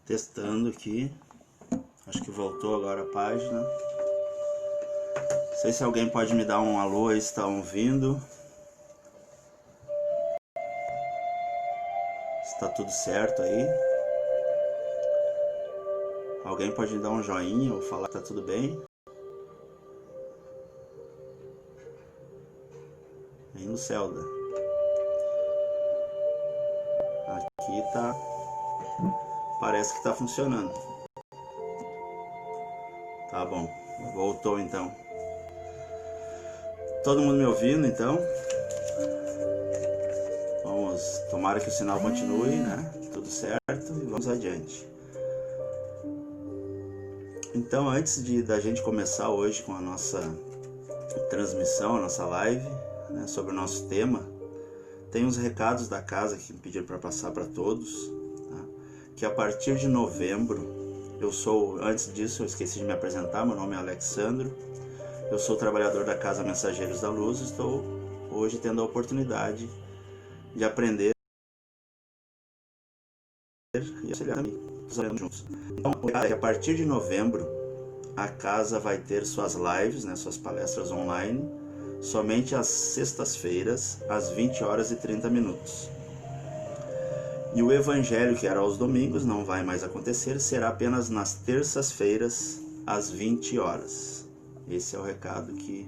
Testando aqui. Acho que voltou agora a página. Não sei se alguém pode me dar um alô aí, se está ouvindo. Se está tudo certo aí. Alguém pode me dar um joinha ou falar que está tudo bem? Aí no Celda. Aqui tá. Parece que está funcionando. Tá bom. Voltou então. Todo mundo me ouvindo então? Vamos. Tomara que o sinal continue, né? Tudo certo e vamos adiante. Então, antes da gente começar hoje com a nossa transmissão, a nossa live, né, sobre o nosso tema, tem uns recados da casa que me pediram para passar para todos, tá? Que a partir de novembro, antes disso eu esqueci de me apresentar, meu nome é Alexandro, eu sou trabalhador da Casa Mensageiros da Luz, estou hoje tendo a oportunidade de aprender e auxiliar também, juntos. Então, a partir de novembro, a casa vai ter suas lives, né, suas palestras online, somente às sextas-feiras, às 20 horas e 30 minutos. E o evangelho, que era aos domingos, não vai mais acontecer, será apenas nas terças-feiras, às 20 horas. Esse é o recado que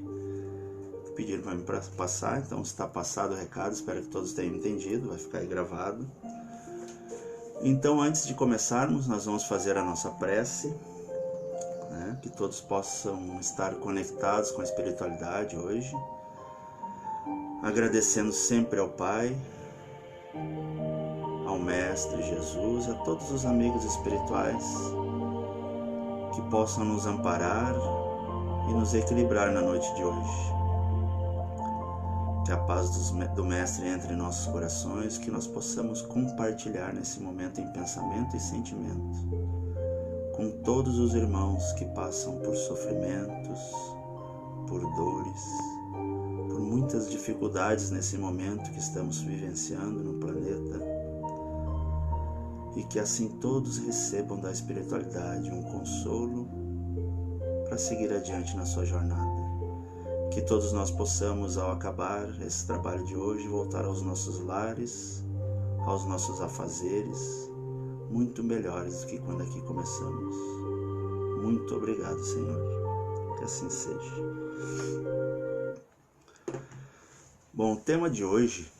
pediram para mim passar, então está passado o recado, espero que todos tenham entendido, vai ficar aí gravado. Então, antes de começarmos, nós vamos fazer a nossa prece, né? Que todos possam estar conectados com a espiritualidade hoje, agradecendo sempre ao Pai, ao Mestre Jesus, a todos os amigos espirituais que possam nos amparar e nos equilibrar na noite de hoje. Que a paz do Mestre entre em nossos corações, que nós possamos compartilhar nesse momento em pensamento e sentimento com todos os irmãos que passam por sofrimentos, por dores, por muitas dificuldades nesse momento que estamos vivenciando no planeta, e que assim todos recebam da espiritualidade um consolo para seguir adiante na sua jornada. Que todos nós possamos, ao acabar esse trabalho de hoje, voltar aos nossos lares, aos nossos afazeres, muito melhores do que quando aqui começamos. Muito obrigado, Senhor. Que assim seja. Bom, o tema de hoje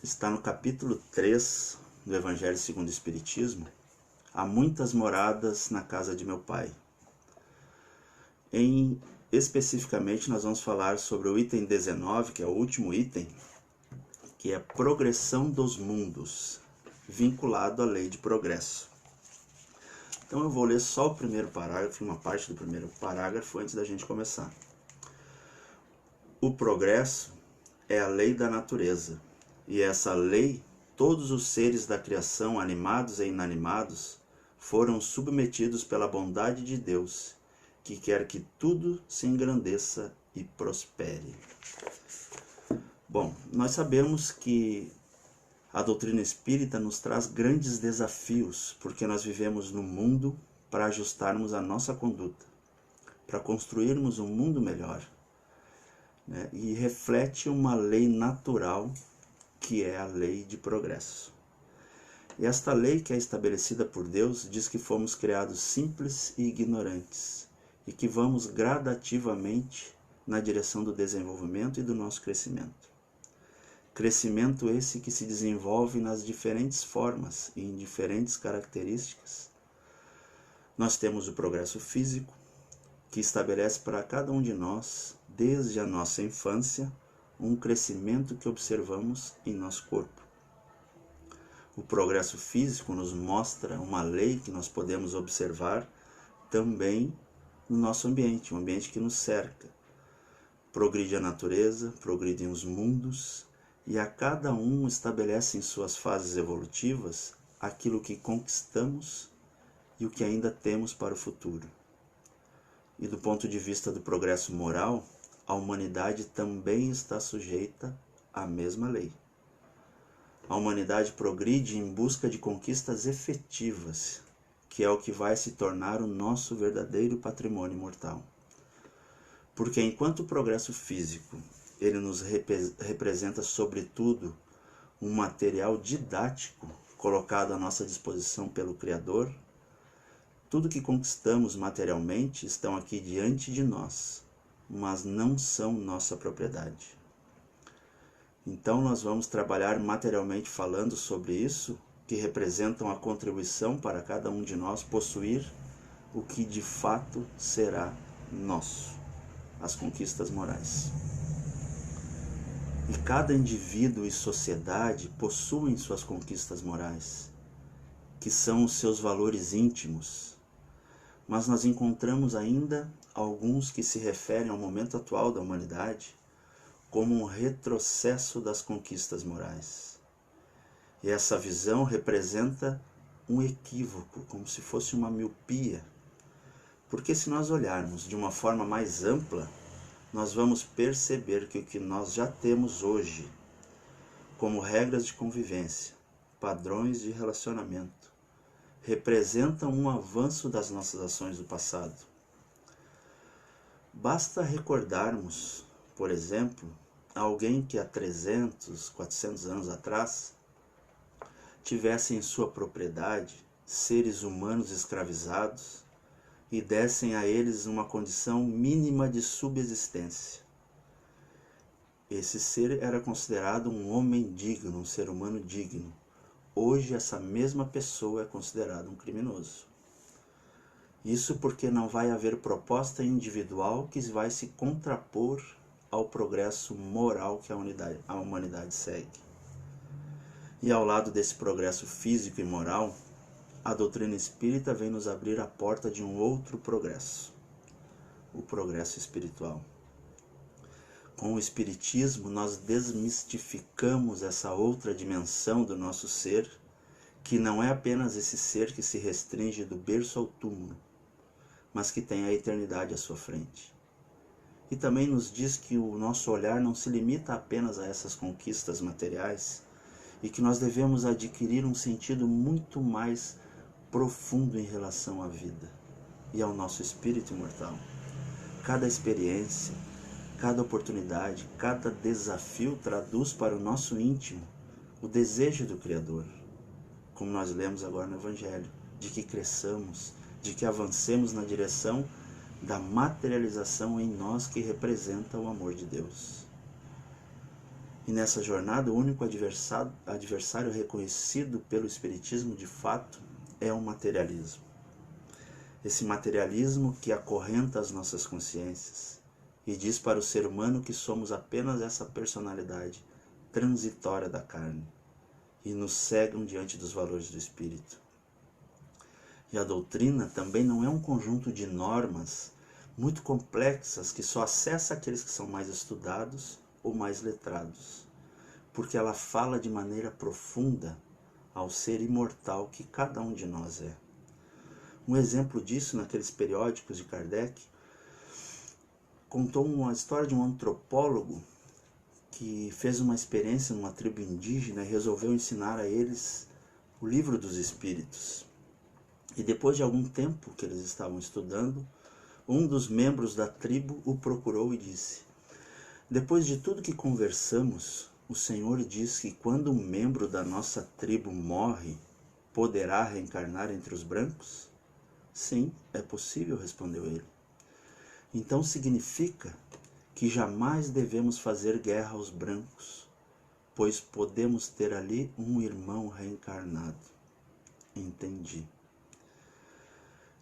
está no capítulo 3 do Evangelho segundo o Espiritismo. Há muitas moradas na casa de meu Pai. Especificamente, nós vamos falar sobre o item 19, que é o último item, que é a progressão dos mundos, vinculado à lei de progresso. Então eu vou ler só o primeiro parágrafo, uma parte do primeiro parágrafo, antes da gente começar. O progresso é a lei da natureza, e essa lei, todos os seres da criação, animados e inanimados, foram submetidos pela bondade de Deus, que quer que tudo se engrandeça e prospere. Bom, nós sabemos que a doutrina espírita nos traz grandes desafios, porque nós vivemos no mundo para ajustarmos a nossa conduta, para construirmos um mundo melhor, né? E reflete uma lei natural, que é a lei de progresso. E esta lei, que é estabelecida por Deus, diz que fomos criados simples e ignorantes, e que vamos gradativamente na direção do desenvolvimento e do nosso crescimento. Crescimento esse que se desenvolve nas diferentes formas e em diferentes características. Nós temos o progresso físico, que estabelece para cada um de nós, desde a nossa infância, um crescimento que observamos em nosso corpo. O progresso físico nos mostra uma lei que nós podemos observar também no nosso ambiente, um ambiente que nos cerca. Progride a natureza, progridem os mundos, e a cada um estabelece em suas fases evolutivas aquilo que conquistamos e o que ainda temos para o futuro. E do ponto de vista do progresso moral, a humanidade também está sujeita à mesma lei. A humanidade progride em busca de conquistas efetivas, que é o que vai se tornar o nosso verdadeiro patrimônio mortal. Porque enquanto o progresso físico, ele nos representa sobretudo um material didático colocado à nossa disposição pelo Criador, tudo que conquistamos materialmente estão aqui diante de nós, mas não são nossa propriedade. Então nós vamos trabalhar materialmente falando sobre isso, que representam a contribuição para cada um de nós possuir o que de fato será nosso, as conquistas morais. E cada indivíduo e sociedade possuem suas conquistas morais, que são os seus valores íntimos, mas nós encontramos ainda alguns que se referem ao momento atual da humanidade como um retrocesso das conquistas morais. E essa visão representa um equívoco, como se fosse uma miopia, porque se nós olharmos de uma forma mais ampla, nós vamos perceber que o que nós já temos hoje, como regras de convivência, padrões de relacionamento, representam um avanço das nossas ações do passado. Basta recordarmos, por exemplo, alguém que há 300, 400 anos atrás tivesse em sua propriedade seres humanos escravizados e dessem a eles uma condição mínima de subsistência. Esse ser era considerado um homem digno, um ser humano digno. Hoje essa mesma pessoa é considerada um criminoso. Isso porque não vai haver proposta individual que vai se contrapor ao progresso moral que a humanidade segue. E ao lado desse progresso físico e moral, a doutrina espírita vem nos abrir a porta de um outro progresso, o progresso espiritual. Com o espiritismo, nós desmistificamos essa outra dimensão do nosso ser, que não é apenas esse ser que se restringe do berço ao túmulo, mas que tem a eternidade à sua frente. E também nos diz que o nosso olhar não se limita apenas a essas conquistas materiais e que nós devemos adquirir um sentido muito mais profundo em relação à vida e ao nosso espírito imortal. Cada experiência, cada oportunidade, cada desafio traduz para o nosso íntimo o desejo do Criador, como nós lemos agora no Evangelho, de que cresçamos, de que avancemos na direção da materialização em nós que representa o amor de Deus. E nessa jornada, o único adversário reconhecido pelo Espiritismo de fato é o materialismo. Esse materialismo que acorrenta as nossas consciências e diz para o ser humano que somos apenas essa personalidade transitória da carne e nos cegam diante dos valores do Espírito. E a doutrina também não é um conjunto de normas muito complexas que só acessa aqueles que são mais estudados ou mais letrados, porque ela fala de maneira profunda ao ser imortal que cada um de nós é. Um exemplo disso, naqueles periódicos de Kardec, contou uma história de um antropólogo que fez uma experiência numa tribo indígena e resolveu ensinar a eles o Livro dos Espíritos. E depois de algum tempo que eles estavam estudando, um dos membros da tribo o procurou e disse: "Depois de tudo que conversamos, o Senhor diz que quando um membro da nossa tribo morre, poderá reencarnar entre os brancos?" "Sim, é possível", respondeu ele. "Então significa que jamais devemos fazer guerra aos brancos, pois podemos ter ali um irmão reencarnado." Entendi.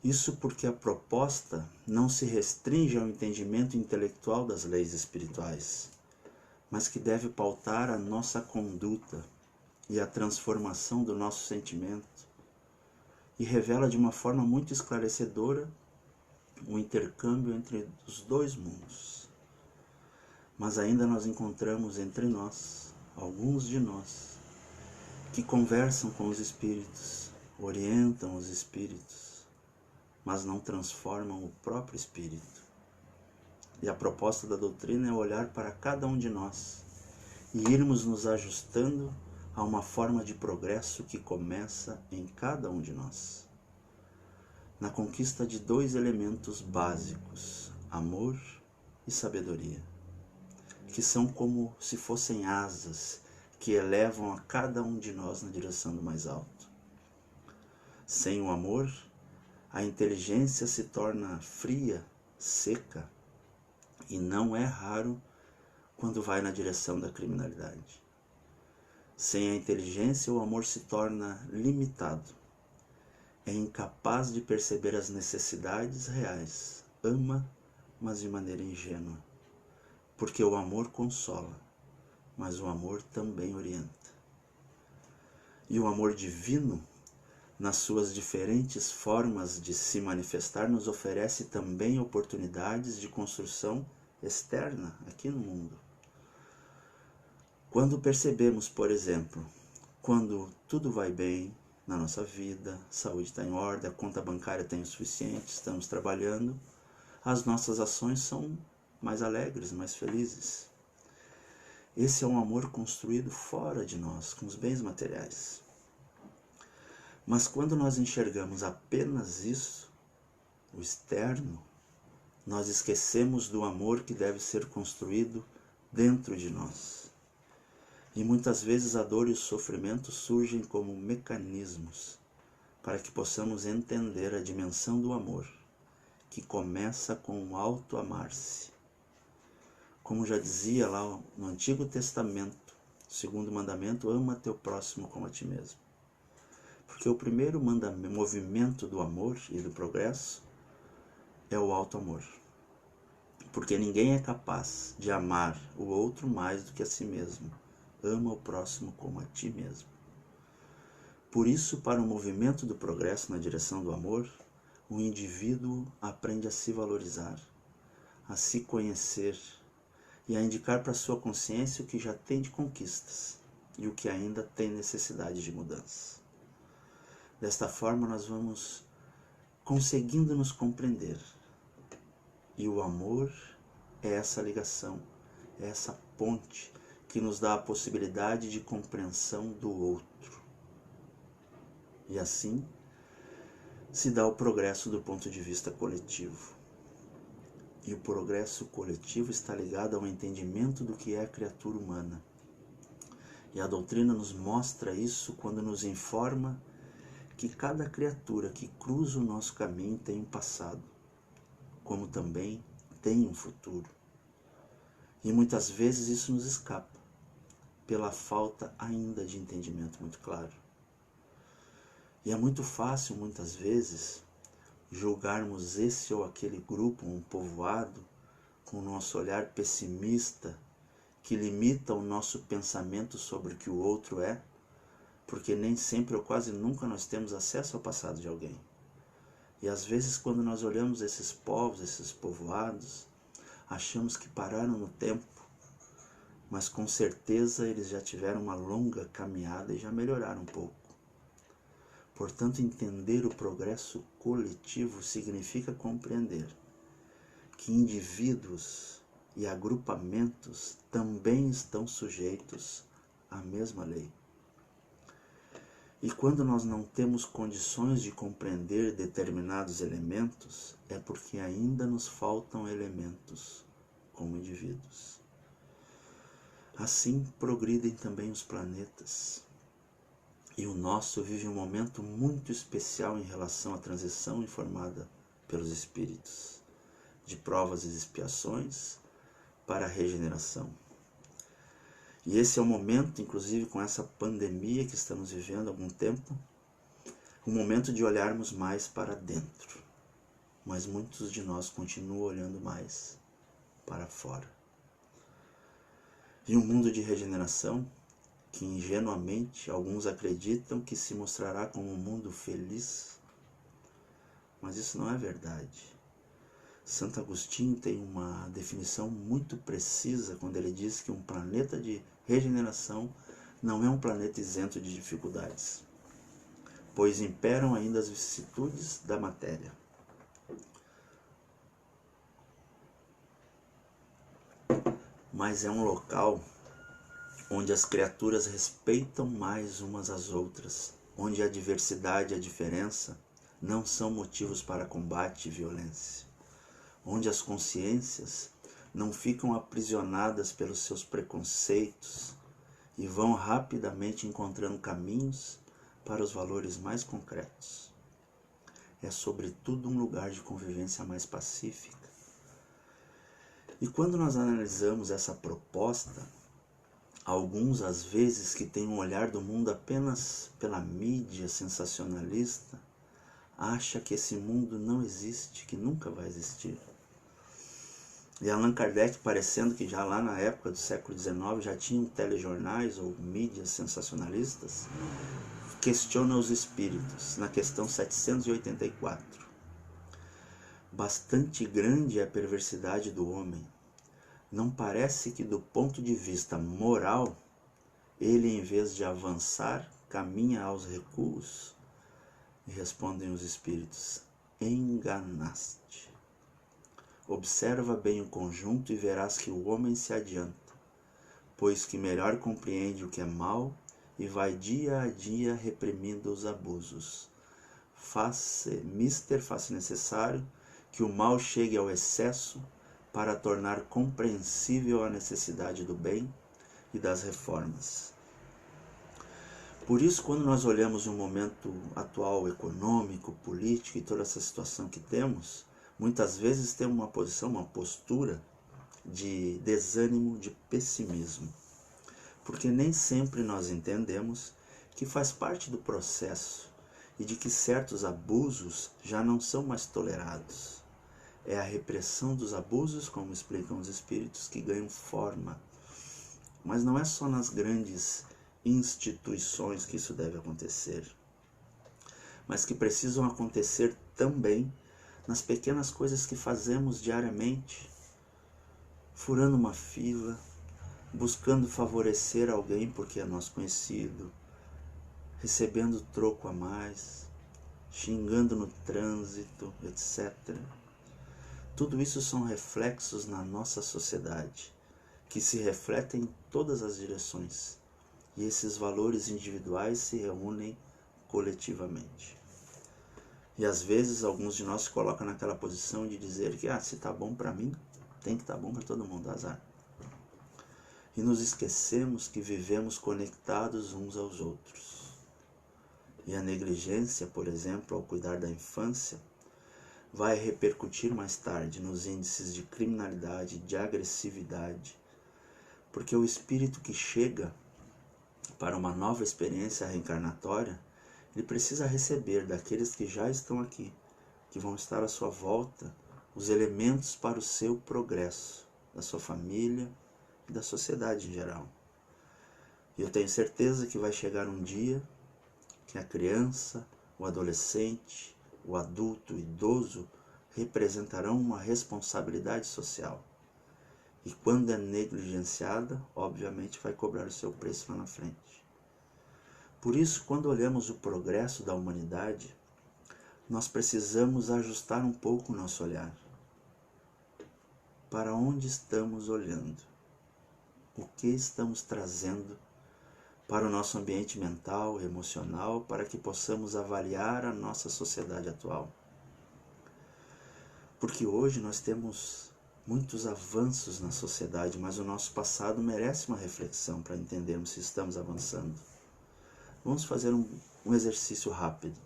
Isso porque a proposta não se restringe ao entendimento intelectual das leis espirituais, mas que deve pautar a nossa conduta e a transformação do nosso sentimento, e revela de uma forma muito esclarecedora o intercâmbio entre os dois mundos. Mas ainda nós encontramos entre nós, alguns de nós, que conversam com os espíritos, orientam os espíritos, mas não transformam o próprio espírito. E a proposta da doutrina é olhar para cada um de nós e irmos nos ajustando a uma forma de progresso que começa em cada um de nós. na conquista de 2 elementos básicos, amor e sabedoria, que são como se fossem asas que elevam a cada um de nós na direção do mais alto. Sem o amor, a inteligência se torna fria, seca, e não é raro quando vai na direção da criminalidade. Sem a inteligência, o amor se torna limitado, é incapaz de perceber as necessidades reais, ama, mas de maneira ingênua, porque o amor consola, mas o amor também orienta. E o amor divino, nas suas diferentes formas de se manifestar, nos oferece também oportunidades de construção externa aqui no mundo. Quando percebemos, por exemplo, quando tudo vai bem na nossa vida, a saúde está em ordem, a conta bancária tem o suficiente, estamos trabalhando, as nossas ações são mais alegres, mais felizes. Esse é um amor construído fora de nós, com os bens materiais. Mas quando nós enxergamos apenas isso, o externo, nós esquecemos do amor que deve ser construído dentro de nós. E muitas vezes a dor e o sofrimento surgem como mecanismos para que possamos entender a dimensão do amor, que começa com o auto-amar-se. Como já dizia lá no Antigo Testamento, o segundo mandamento, ama teu próximo como a ti mesmo. Porque o primeiro movimento do amor e do progresso é o auto-amor. Porque ninguém é capaz de amar o outro mais do que a si mesmo. Ama o próximo como a ti mesmo. Por isso, para o movimento do progresso na direção do amor, o indivíduo aprende a se valorizar, a se conhecer e a indicar para sua consciência o que já tem de conquistas e o que ainda tem necessidade de mudança. Desta forma, nós vamos conseguindo nos compreender. E o amor é essa ligação, é essa ponte que nos dá a possibilidade de compreensão do outro. E assim se dá o progresso do ponto de vista coletivo. E o progresso coletivo está ligado ao entendimento do que é a criatura humana. E a doutrina nos mostra isso quando nos informa que cada criatura que cruza o nosso caminho tem um passado, como também tem um futuro. E muitas vezes isso nos escapa, pela falta ainda de entendimento muito claro. E é muito fácil, muitas vezes, julgarmos esse ou aquele grupo, um povoado, com o nosso olhar pessimista, que limita o nosso pensamento sobre o que o outro é, porque nem sempre ou quase nunca nós temos acesso ao passado de alguém. E às vezes, quando nós olhamos esses povos, esses povoados, achamos que pararam no tempo, mas com certeza eles já tiveram uma longa caminhada e já melhoraram um pouco. Portanto, entender o progresso coletivo significa compreender que indivíduos e agrupamentos também estão sujeitos à mesma lei. E quando nós não temos condições de compreender determinados elementos, é porque ainda nos faltam elementos como indivíduos. Assim progridem também os planetas. E o nosso vive um momento muito especial em relação à transição informada pelos espíritos, de provas e expiações para a regeneração. E esse é o momento, inclusive com essa pandemia que estamos vivendo há algum tempo, um momento de olharmos mais para dentro. Mas muitos de nós continuam olhando mais para fora. E um mundo de regeneração que ingenuamente alguns acreditam que se mostrará como um mundo feliz, mas isso não é verdade. Santo Agostinho tem uma definição muito precisa quando ele diz que um planeta de regeneração não é um planeta isento de dificuldades, pois imperam ainda as vicissitudes da matéria. Mas é um local onde as criaturas respeitam mais umas às outras, onde a diversidade e a diferença não são motivos para combate e violência, onde as consciências não ficam aprisionadas pelos seus preconceitos e vão rapidamente encontrando caminhos para os valores mais concretos. É sobretudo um lugar de convivência mais pacífica. E quando nós analisamos essa proposta, alguns às vezes que têm um olhar do mundo apenas pela mídia sensacionalista, acham que esse mundo não existe, que nunca vai existir. E Allan Kardec, parecendo que já lá na época do século XIX já tinham telejornais ou mídias sensacionalistas, questiona os espíritos na questão 784. Bastante grande é a perversidade do homem. Não parece que do ponto de vista moral, ele em vez de avançar, caminha aos recuos? E respondem os espíritos: enganaste. Observa bem o conjunto e verás que o homem se adianta, pois que melhor compreende o que é mal e vai dia a dia reprimindo os abusos. Faz-se necessário que o mal chegue ao excesso para tornar compreensível a necessidade do bem e das reformas. Por isso, quando nós olhamos o momento atual econômico, político e toda essa situação que temos, muitas vezes temos uma posição, uma postura de desânimo, de pessimismo. Porque nem sempre nós entendemos que faz parte do processo e de que certos abusos já não são mais tolerados. É a repressão dos abusos, como explicam os espíritos, que ganham forma. Mas não é só nas grandes instituições que isso deve acontecer, mas que precisam acontecer também nas pequenas coisas que fazemos diariamente, furando uma fila, buscando favorecer alguém porque é nosso conhecido, recebendo troco a mais, xingando no trânsito, etc. Tudo isso são reflexos na nossa sociedade, que se refletem em todas as direções, e esses valores individuais se reúnem coletivamente. E às vezes alguns de nós se colocam naquela posição de dizer que se está bom para mim, tem que estar bom para todo mundo, azar. E nos esquecemos que vivemos conectados uns aos outros. E a negligência, por exemplo, ao cuidar da infância, vai repercutir mais tarde nos índices de criminalidade, de agressividade, porque o espírito que chega para uma nova experiência reencarnatória, ele precisa receber daqueles que já estão aqui, que vão estar à sua volta, os elementos para o seu progresso, da sua família e da sociedade em geral. E eu tenho certeza que vai chegar um dia que a criança, o adolescente, o adulto, o idoso representarão uma responsabilidade social. E quando é negligenciada, obviamente vai cobrar o seu preço lá na frente. Por isso, quando olhamos o progresso da humanidade, nós precisamos ajustar um pouco o nosso olhar. Para onde estamos olhando? O que estamos trazendo para o nosso ambiente mental, emocional, para que possamos avaliar a nossa sociedade atual? Porque hoje nós temos muitos avanços na sociedade, mas o nosso passado merece uma reflexão para entendermos se estamos avançando. Vamos fazer um exercício rápido.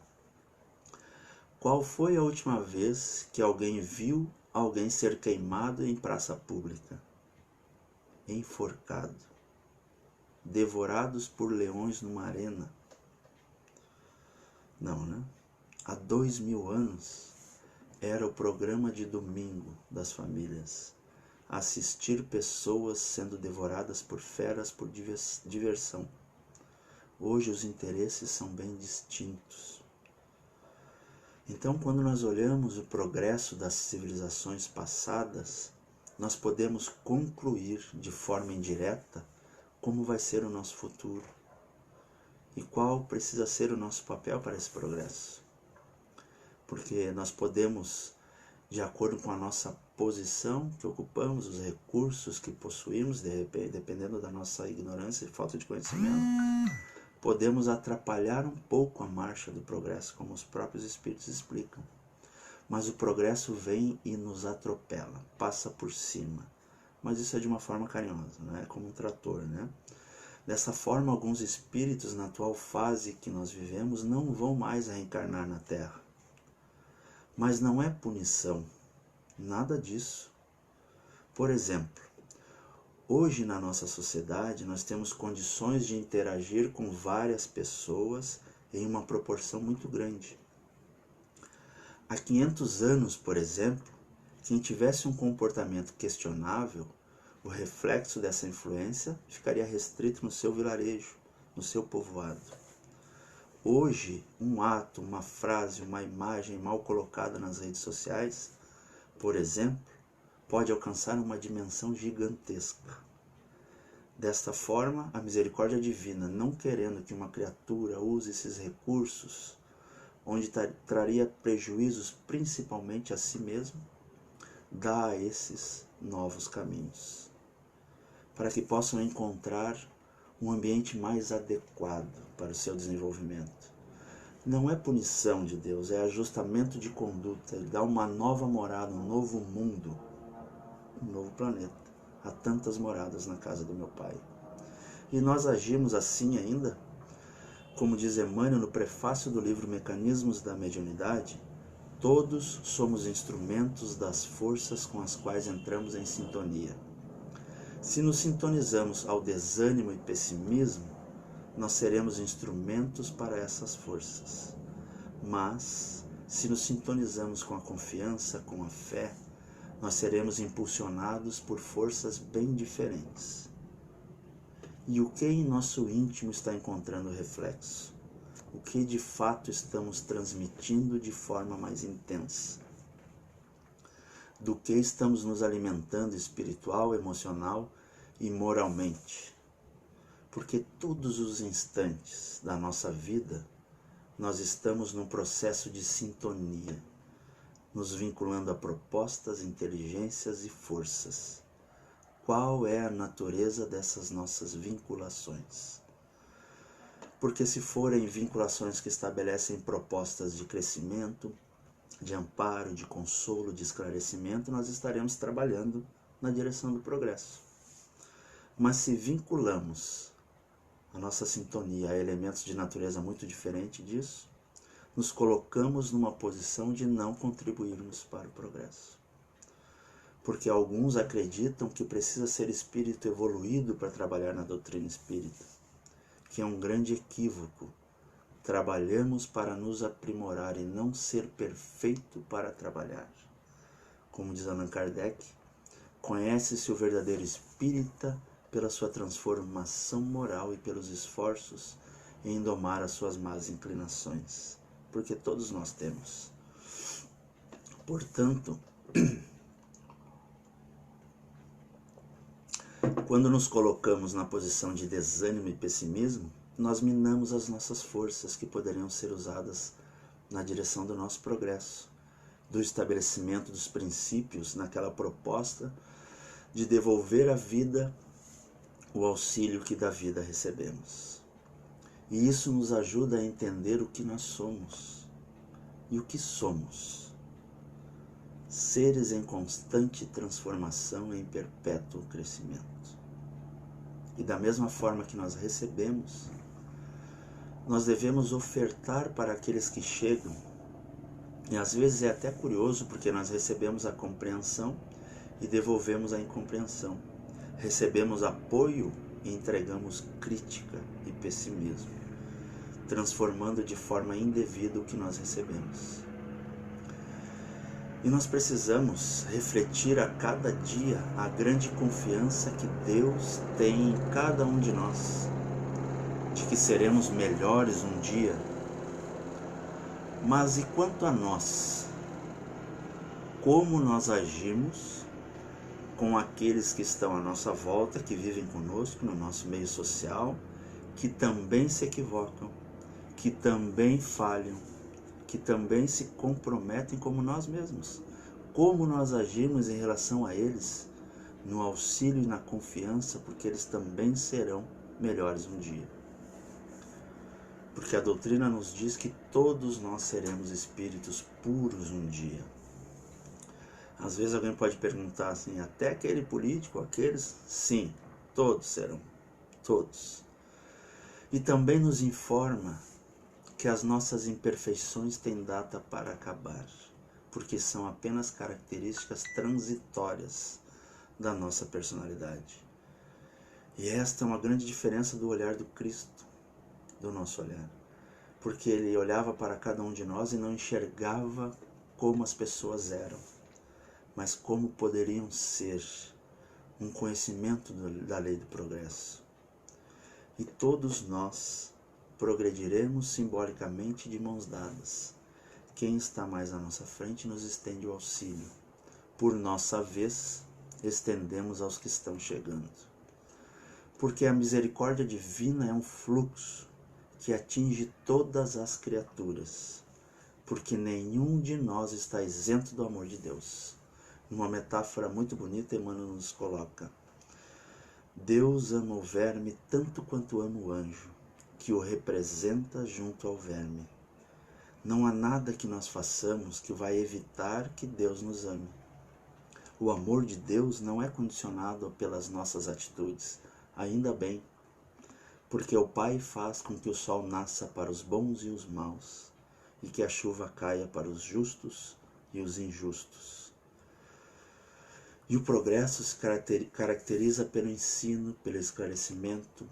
Qual foi a última vez que alguém viu alguém ser queimado em praça pública? Enforcado. Devorados por leões numa arena? Não, né? Há 2000 anos era o programa de domingo das famílias. Assistir pessoas sendo devoradas por feras por diversão. Hoje os interesses são bem distintos. Então, quando nós olhamos o progresso das civilizações passadas, nós podemos concluir de forma indireta como vai ser o nosso futuro e qual precisa ser o nosso papel para esse progresso. Porque nós podemos, de acordo com a nossa posição que ocupamos, os recursos que possuímos, dependendo da nossa ignorância e falta de conhecimento, podemos atrapalhar um pouco a marcha do progresso, como os próprios espíritos explicam. Mas o progresso vem e nos atropela, passa por cima. Mas isso é de uma forma carinhosa, não é como um trator, né? Dessa forma, alguns espíritos na atual fase que nós vivemos não vão mais reencarnar na Terra. Mas não é punição, nada disso. Por exemplo, hoje na nossa sociedade nós temos condições de interagir com várias pessoas em uma proporção muito grande. Há 500 anos, por exemplo, quem tivesse um comportamento questionável, o reflexo dessa influência ficaria restrito no seu vilarejo, no seu povoado. Hoje, um ato, uma frase, uma imagem mal colocada nas redes sociais, por exemplo, pode alcançar uma dimensão gigantesca. Desta forma, a misericórdia divina, não querendo que uma criatura use esses recursos, onde traria prejuízos principalmente a si mesmo, dá a esses novos caminhos, para que possam encontrar um ambiente mais adequado para o seu desenvolvimento. Não é punição de Deus, é ajustamento de conduta. Ele dá uma nova morada, um novo mundo, um novo planeta. Há tantas moradas na casa do meu Pai. E nós agimos assim ainda, como diz Emmanuel no prefácio do livro Mecanismos da Mediunidade, todos somos instrumentos das forças com as quais entramos em sintonia. Se nos sintonizamos ao desânimo e pessimismo, nós seremos instrumentos para essas forças. Mas, se nos sintonizamos com a confiança, com a fé, nós seremos impulsionados por forças bem diferentes. E o que em nosso íntimo está encontrando reflexo? O que de fato estamos transmitindo de forma mais intensa? Do que estamos nos alimentando espiritual, emocional e moralmente? Porque todos os instantes da nossa vida nós estamos num processo de sintonia, nos vinculando a propostas, inteligências e forças. Qual é a natureza dessas nossas vinculações? Porque se forem vinculações que estabelecem propostas de crescimento, de amparo, de consolo, de esclarecimento, nós estaremos trabalhando na direção do progresso. Mas se vinculamos a nossa sintonia a elementos de natureza muito diferente disso, nos colocamos numa posição de não contribuirmos para o progresso. Porque alguns acreditam que precisa ser espírito evoluído para trabalhar na doutrina espírita, que é um grande equívoco. Trabalhamos para nos aprimorar e não ser perfeito para trabalhar. Como diz Allan Kardec, conhece-se o verdadeiro espírita pela sua transformação moral e pelos esforços em domar as suas más inclinações, porque todos nós temos. Portanto, quando nos colocamos na posição de desânimo e pessimismo, nós minamos as nossas forças que poderiam ser usadas na direção do nosso progresso, do estabelecimento dos princípios naquela proposta de devolver à vida o auxílio que da vida recebemos. E isso nos ajuda a entender o que nós somos. E o que somos? Seres em constante transformação e em perpétuo crescimento. E da mesma forma que nós recebemos, nós devemos ofertar para aqueles que chegam. E às vezes é até curioso, porque nós recebemos a compreensão e devolvemos a incompreensão. Recebemos apoio e entregamos crítica e pessimismo, transformando de forma indevida o que nós recebemos. E nós precisamos refletir a cada dia a grande confiança que Deus tem em cada um de nós, de que seremos melhores um dia. Mas e quanto a nós? Como nós agimos com aqueles que estão à nossa volta, que vivem conosco no nosso meio social, que também se equivocam, que também falham, que também se comprometem como nós mesmos? Como nós agimos em relação a eles, no auxílio e na confiança, porque eles também serão melhores um dia? Porque a doutrina nos diz que todos nós seremos espíritos puros um dia. Às vezes alguém pode perguntar assim, até aquele político, aqueles? Sim, todos serão, todos. E também nos informa que as nossas imperfeições têm data para acabar, porque são apenas características transitórias da nossa personalidade. E esta é uma grande diferença do olhar do Cristo, do nosso olhar. Porque ele olhava para cada um de nós e não enxergava como as pessoas eram, mas como poderiam ser, um conhecimento da lei do progresso. E todos nós progrediremos simbolicamente de mãos dadas. Quem está mais à nossa frente nos estende o auxílio. Por nossa vez, estendemos aos que estão chegando. Porque a misericórdia divina é um fluxo que atinge todas as criaturas. Porque nenhum de nós está isento do amor de Deus. Numa metáfora muito bonita, Emmanuel nos coloca: Deus ama o verme tanto quanto ama o anjo, que o representa junto ao verme. Não há nada que nós façamos que vai evitar que Deus nos ame. O amor de Deus não é condicionado pelas nossas atitudes, ainda bem, porque o Pai faz com que o sol nasça para os bons e os maus, e que a chuva caia para os justos e os injustos. E o progresso se caracteriza pelo ensino, pelo esclarecimento,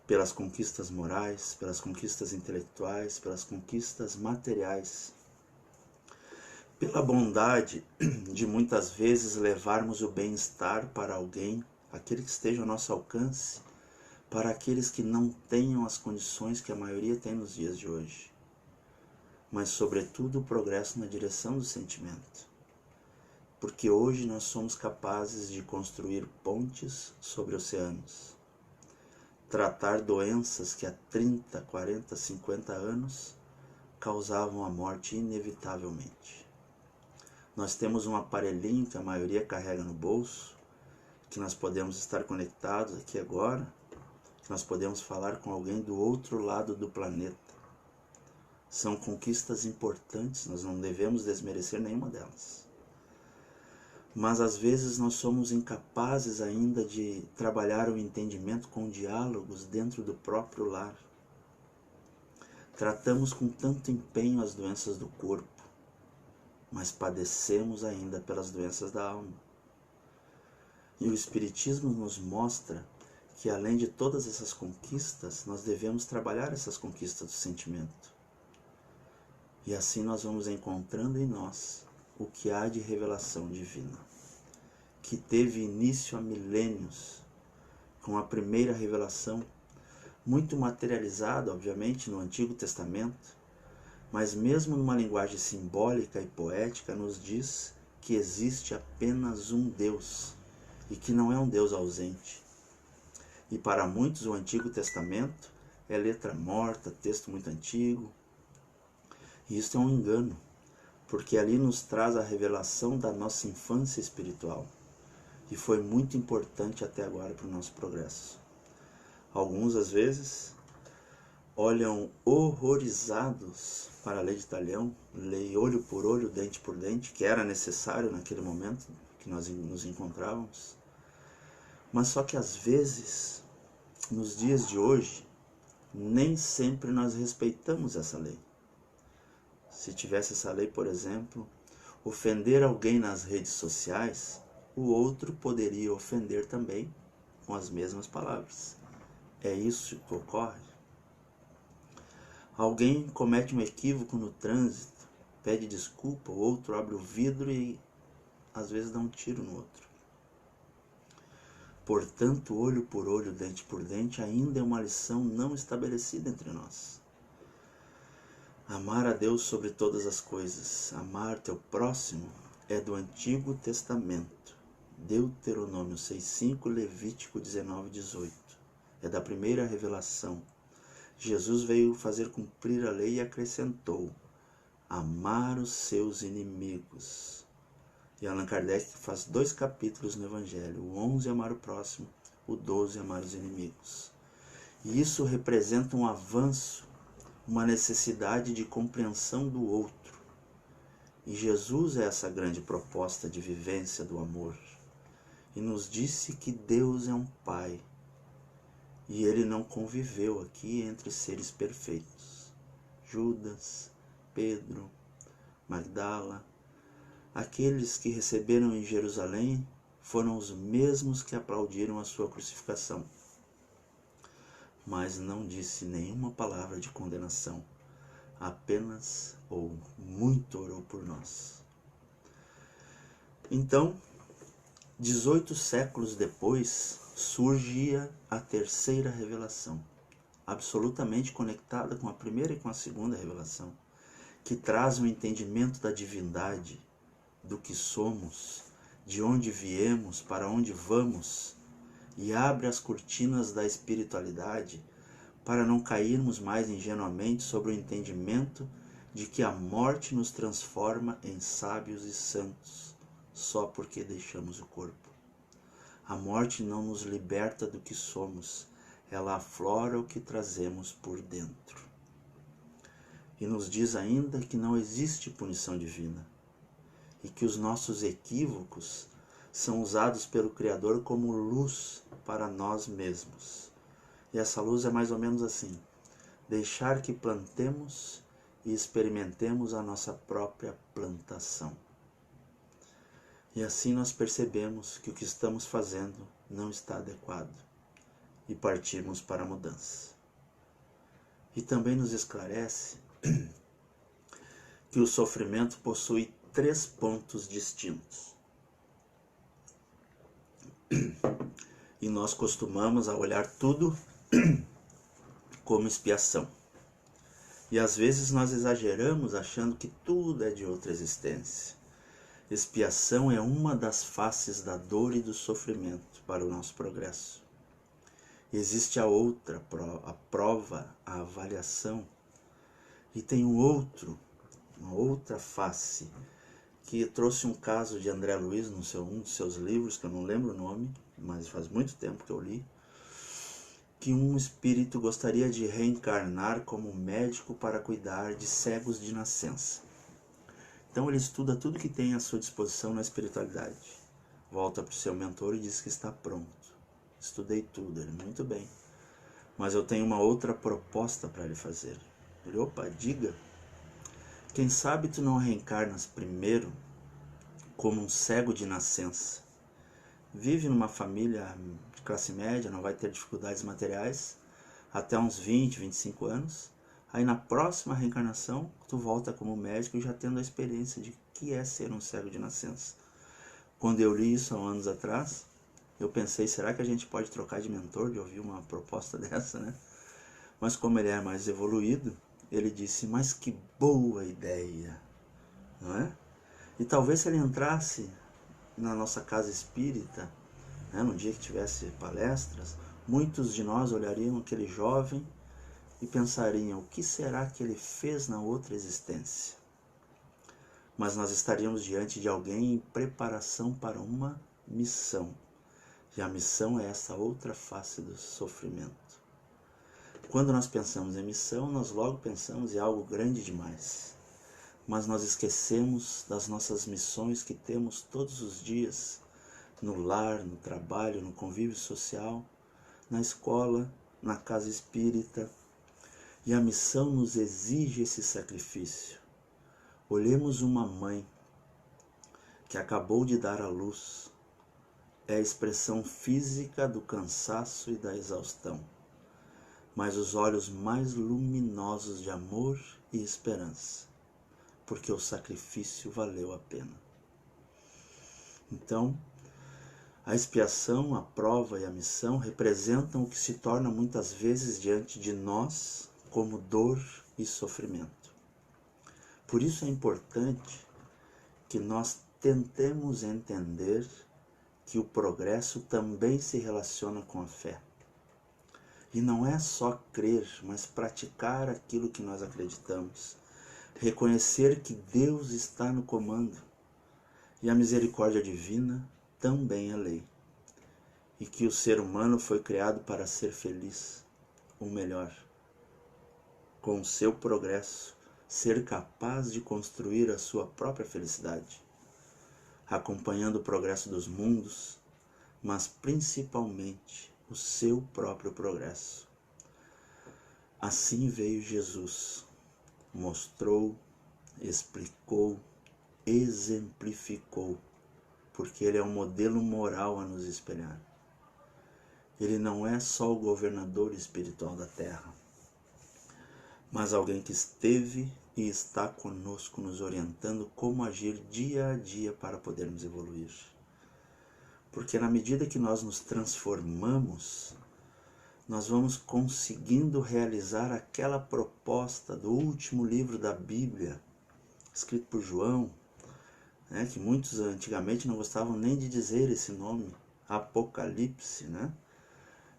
pelas conquistas morais, pelas conquistas intelectuais, pelas conquistas materiais, pela bondade de muitas vezes levarmos o bem-estar para alguém, aquele que esteja ao nosso alcance, para aqueles que não tenham as condições que a maioria tem nos dias de hoje. Mas, sobretudo, o progresso na direção do sentimento. Porque hoje nós somos capazes de construir pontes sobre oceanos, tratar doenças que há 30, 40, 50 anos causavam a morte inevitavelmente. Nós temos um aparelhinho que a maioria carrega no bolso, que nós podemos estar conectados aqui agora, que nós podemos falar com alguém do outro lado do planeta. São conquistas importantes, nós não devemos desmerecer nenhuma delas. Mas às vezes nós somos incapazes ainda de trabalhar o entendimento com diálogos dentro do próprio lar. Tratamos com tanto empenho as doenças do corpo, mas padecemos ainda pelas doenças da alma. E o Espiritismo nos mostra que além de todas essas conquistas, nós devemos trabalhar essas conquistas do sentimento. E assim nós vamos encontrando em nós o que há de revelação divina, que teve início há milênios, com a primeira revelação, muito materializada, obviamente, no Antigo Testamento, mas mesmo numa linguagem simbólica e poética, nos diz que existe apenas um Deus, e que não é um Deus ausente. E para muitos o Antigo Testamento é letra morta, texto muito antigo, e isso é um engano, porque ali nos traz a revelação da nossa infância espiritual, e foi muito importante até agora para o nosso progresso. Alguns, às vezes, olham horrorizados para a lei de Talião, lei olho por olho, dente por dente, que era necessário naquele momento que nós nos encontrávamos. Mas só que às vezes, nos dias de hoje, nem sempre nós respeitamos essa lei. Se tivesse essa lei, por exemplo, ofender alguém nas redes sociais, o outro poderia ofender também com as mesmas palavras. É isso que ocorre. Alguém comete um equívoco no trânsito, pede desculpa, o outro abre o vidro e às vezes dá um tiro no outro. Portanto, olho por olho, dente por dente, ainda é uma lição não estabelecida entre nós. Amar a Deus sobre todas as coisas, amar teu próximo, é do Antigo Testamento. Deuteronômio 6,5, Levítico 19,18. É da primeira revelação. Jesus veio fazer cumprir a lei e acrescentou: amar os seus inimigos. E Allan Kardec faz 2 capítulos no Evangelho, o 11, amar o próximo, o 12, amar os inimigos. E isso representa um avanço uma necessidade de compreensão do outro. E Jesus é essa grande proposta de vivência do amor. E nos disse que Deus é um Pai. E Ele não conviveu aqui entre seres perfeitos. Judas, Pedro, Magdala, aqueles que receberam em Jerusalém foram os mesmos que aplaudiram a sua crucificação. Mas não disse nenhuma palavra de condenação, apenas ou muito orou por nós. Então, 18 séculos depois, surgia a terceira revelação, absolutamente conectada com a primeira e com a segunda revelação, que traz o entendimento da divindade, do que somos, de onde viemos, para onde vamos, e abre as cortinas da espiritualidade para não cairmos mais ingenuamente sobre o entendimento de que a morte nos transforma em sábios e santos, só porque deixamos o corpo. A morte não nos liberta do que somos, ela aflora o que trazemos por dentro. E nos diz ainda que não existe punição divina, e que os nossos equívocos são usados pelo Criador como luz para nós mesmos. E essa luz é mais ou menos assim: deixar que plantemos e experimentemos a nossa própria plantação. E assim nós percebemos que o que estamos fazendo não está adequado e partimos para a mudança. E também nos esclarece que o sofrimento possui 3 pontos distintos. E nós costumamos a olhar tudo como expiação. E às vezes nós exageramos achando que tudo é de outra existência. Expiação é uma das faces da dor e do sofrimento para o nosso progresso. Existe a outra, a prova, a avaliação. E tem uma outra face, que trouxe um caso de André Luiz um dos seus livros, que eu não lembro o nome, mas faz muito tempo que eu li, que um espírito gostaria de reencarnar como médico para cuidar de cegos de nascença. Então ele estuda tudo que tem à sua disposição na espiritualidade. Volta para o seu mentor e diz que está pronto. Estudei tudo. Ele, muito bem. Mas eu tenho uma outra proposta para lhe fazer. Ele, opa, diga. Quem sabe tu não reencarnas primeiro como um cego de nascença. Vive numa família de classe média, não vai ter dificuldades materiais, até uns 20, 25 anos. Aí na próxima reencarnação, tu volta como médico já tendo a experiência de que é ser um cego de nascença. Quando eu li isso há anos atrás, eu pensei, será que a gente pode trocar de mentor, de ouvir uma proposta dessa, né? Mas como ele é mais evoluído, ele disse, mas que boa ideia, não é? E talvez se ele entrasse na nossa casa espírita, né, no dia que tivesse palestras, muitos de nós olhariam aquele jovem e pensariam, o que será que ele fez na outra existência? Mas nós estaríamos diante de alguém em preparação para uma missão. E a missão é essa outra face do sofrimento. Quando nós pensamos em missão, nós logo pensamos em algo grande demais. Mas nós esquecemos das nossas missões que temos todos os dias, no lar, no trabalho, no convívio social, na escola, na casa espírita. E a missão nos exige esse sacrifício. Olhemos uma mãe que acabou de dar à luz. É a expressão física do cansaço e da exaustão, mas os olhos mais luminosos de amor e esperança, porque o sacrifício valeu a pena. Então, a expiação, a prova e a missão representam o que se torna muitas vezes diante de nós como dor e sofrimento. Por isso é importante que nós tentemos entender que o progresso também se relaciona com a fé. E não é só crer, mas praticar aquilo que nós acreditamos. Reconhecer que Deus está no comando. E a misericórdia divina também é lei. E que o ser humano foi criado para ser feliz, ou melhor, com o seu progresso, ser capaz de construir a sua própria felicidade, acompanhando o progresso dos mundos, mas principalmente o seu próprio progresso. Assim veio Jesus, mostrou, explicou, exemplificou, porque ele é um modelo moral a nos espelhar. Ele não é só o governador espiritual da terra, mas alguém que esteve e está conosco, nos orientando como agir dia a dia para podermos evoluir. Porque na medida que nós nos transformamos, nós vamos conseguindo realizar aquela proposta do último livro da Bíblia, escrito por João, que muitos antigamente não gostavam nem de dizer esse nome, Apocalipse,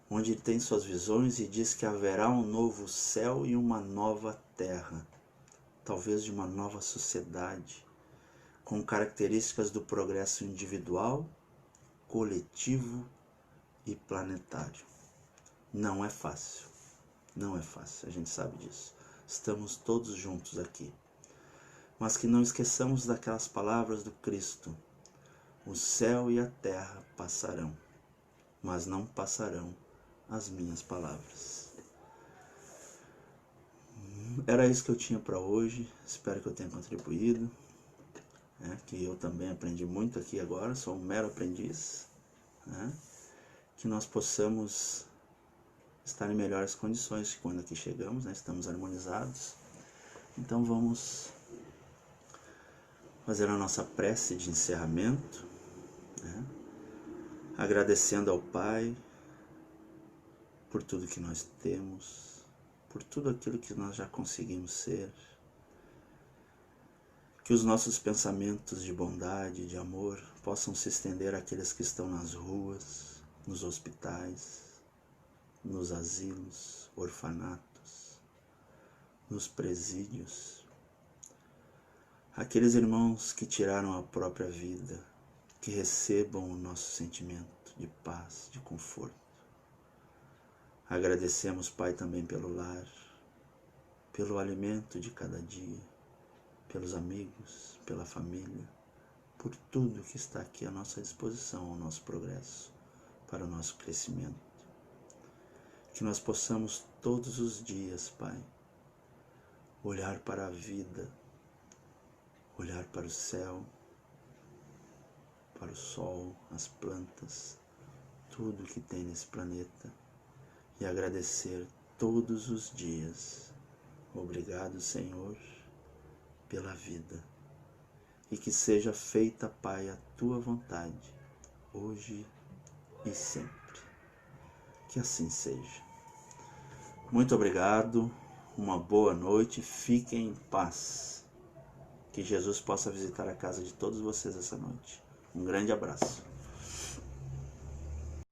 onde ele tem suas visões e diz que haverá um novo céu e uma nova terra, talvez de uma nova sociedade, com características do progresso individual, coletivo e planetário. Não é fácil, a gente sabe disso. Estamos todos juntos aqui. Mas que não esqueçamos daquelas palavras do Cristo: o céu e a terra passarão, mas não passarão as minhas palavras. Era isso que eu tinha para hoje, espero que eu tenha contribuído, que eu também aprendi muito aqui agora, sou um mero aprendiz, que nós possamos estar em melhores condições que quando aqui chegamos, estamos harmonizados. Então vamos fazer a nossa prece de encerramento, agradecendo ao Pai por tudo que nós temos, por tudo aquilo que nós já conseguimos ser, que os nossos pensamentos de bondade, de amor, possam se estender àqueles que estão nas ruas, nos hospitais, nos asilos, orfanatos, nos presídios, aqueles irmãos que tiraram a própria vida, que recebam o nosso sentimento de paz, de conforto. Agradecemos, Pai, também pelo lar, pelo alimento de cada dia, pelos amigos, pela família, por tudo que está aqui à nossa disposição, ao nosso progresso, para o nosso crescimento. Que nós possamos todos os dias, Pai, olhar para a vida, olhar para o céu, para o sol, as plantas, tudo que tem nesse planeta, e agradecer todos os dias. Obrigado, Senhor, pela vida, e que seja feita, Pai, a Tua vontade, hoje e sempre. Que assim seja. Muito obrigado, uma boa noite, fiquem em paz. Que Jesus possa visitar a casa de todos vocês essa noite. Um grande abraço.